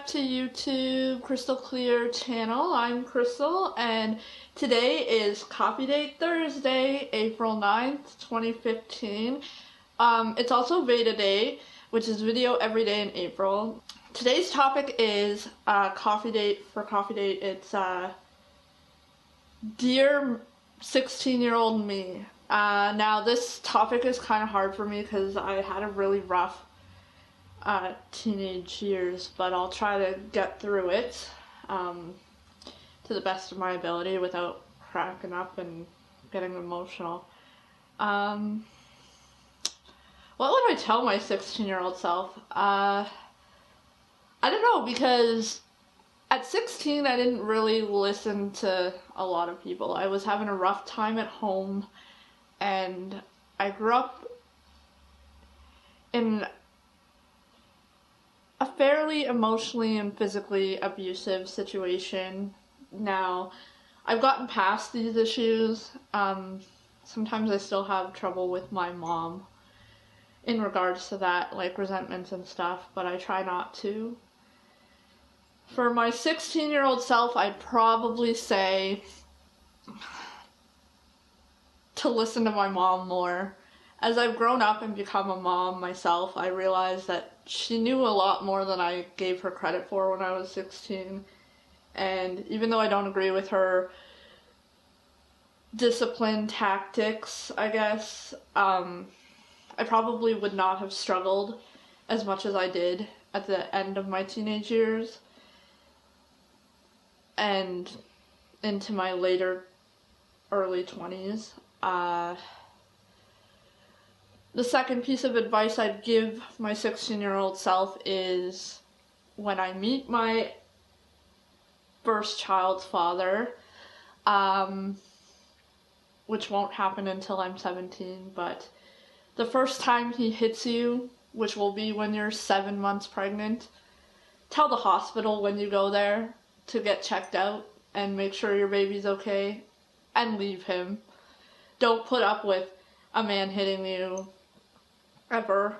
back to YouTube Crystal Clear channel. I'm Crystal and today is Coffee Date Thursday, April 9th, 2015. It's also VEDA Day, which is video every day in April. Today's topic is Coffee Date. For Coffee Date, it's Dear 16-year-old me. Now this topic is kind of hard for me because I had a really rough teenage years, but I'll try to get through it to the best of my ability without cracking up and getting emotional. What would I tell my 16-year-old self? I don't know, because at 16 I didn't really listen to a lot of people. I was having a rough time at home, and I grew up in a fairly emotionally and physically abusive situation. Now, I've gotten past these issues. Sometimes I still have trouble with my mom in regards to that, like resentments and stuff, but I try not to. For my 16-year-old self, I'd probably say to listen to my mom more. As I've grown up and become a mom myself, I realized that she knew a lot more than I gave her credit for when I was 16. And even though I don't agree with her discipline tactics, I guess, I probably would not have struggled as much as I did at the end of my teenage years and into my later early 20s. The second piece of advice I'd give my 16-year-old self is when I meet my first child's father, which won't happen until I'm 17, but the first time he hits you, which will be when you're 7 months pregnant, tell the hospital when you go there to get checked out and make sure your baby's okay, and leave him. Don't put up with a man hitting you ever.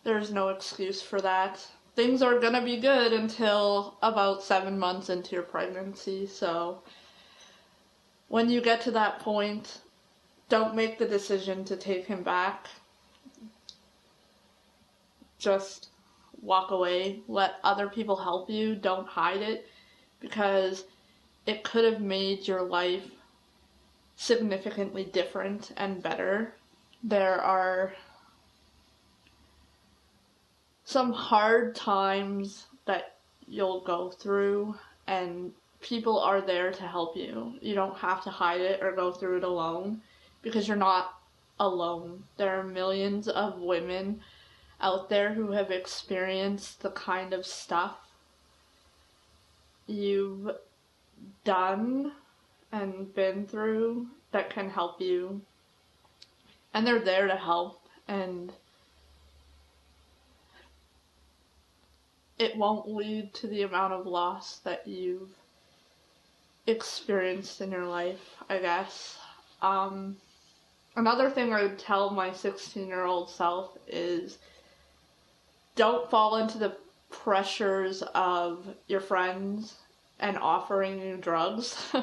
There's no excuse for that. Things are gonna be good until about 7 months into your pregnancy, so when you get to that point, don't make the decision to take him back. Just walk away. Let other people help you. Don't hide it, because it could have made your life significantly different and better. There are some hard times that you'll go through, and people are there to help you. You don't have to hide it or go through it alone, because you're not alone. There are millions of women out there who have experienced the kind of stuff you've done and been through that can help you, and they're there to help, and it won't lead to the amount of loss that you've experienced in your life, I guess. Another thing I would tell my 16-year-old self is don't fall into the pressures of your friends and offering you drugs.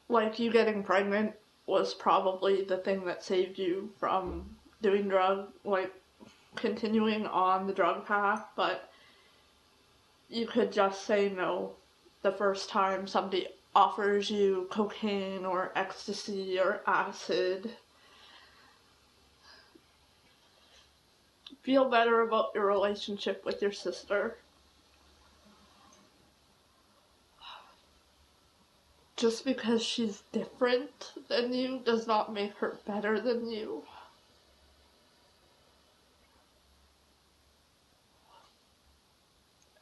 Like, you getting pregnant was probably the thing that saved you from doing continuing on the drug path, but you could just say no the first time somebody offers you cocaine or ecstasy or acid. Feel better about your relationship with your sister. Just because she's different than you does not make her better than you.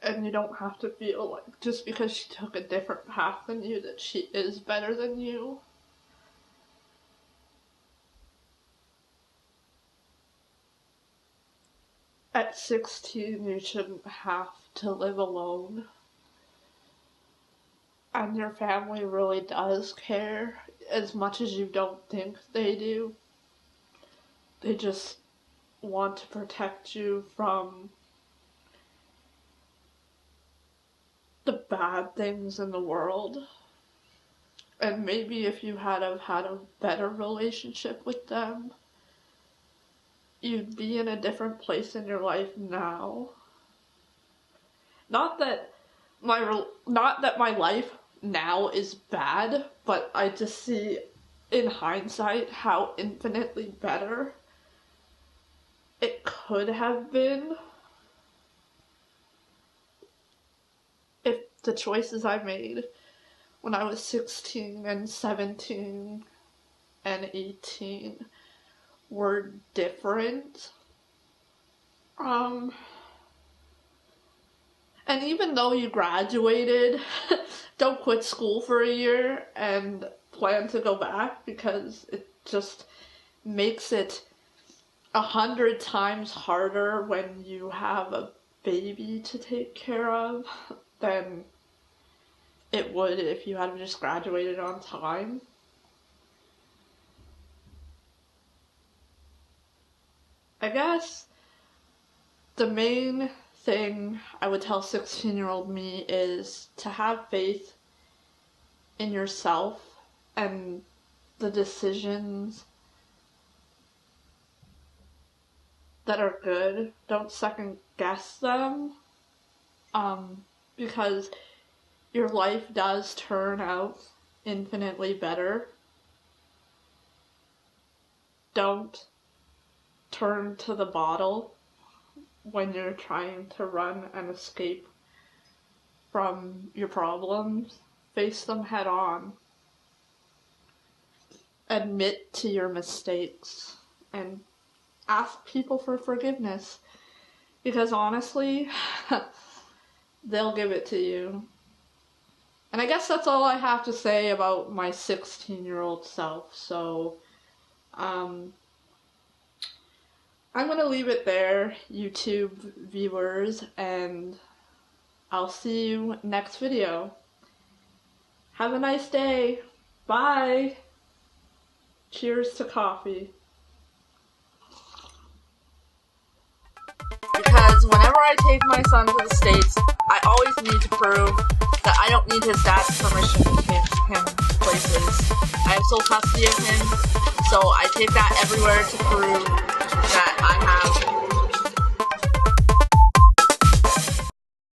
And you don't have to feel like just because she took a different path than you that she is better than you. At 16, you shouldn't have to live alone. And your family really does care as much as you don't think they do. They just want to protect you from the bad things in the world. And maybe if you had had a better relationship with them, you'd be in a different place in your life now. Not that my life now is bad, but I just see in hindsight how infinitely better it could have been if the choices I made when I was 16 and 17 and 18 were different. And even though you graduated, don't quit school for a year and plan to go back, because it just makes it 100 times harder when you have a baby to take care of than it would if you had just graduated on time. I guess the main thing I would tell 16-year-old me is to have faith in yourself and the decisions that are good. Don't second guess them, because your life does turn out infinitely better. Don't turn to the bottle when you're trying to run and escape from your problems. Face them head on. Admit to your mistakes and ask people for forgiveness, because honestly, they'll give it to you. And I guess that's all I have to say about my 16-year-old self. So, I'm gonna leave it there, YouTube viewers, and I'll see you next video. Have a nice day. Bye. Cheers to coffee. Because whenever I take my son to the States, I always need to prove that I don't need his dad's permission to take him places. I have sole custody of him, so I take that everywhere to prove that I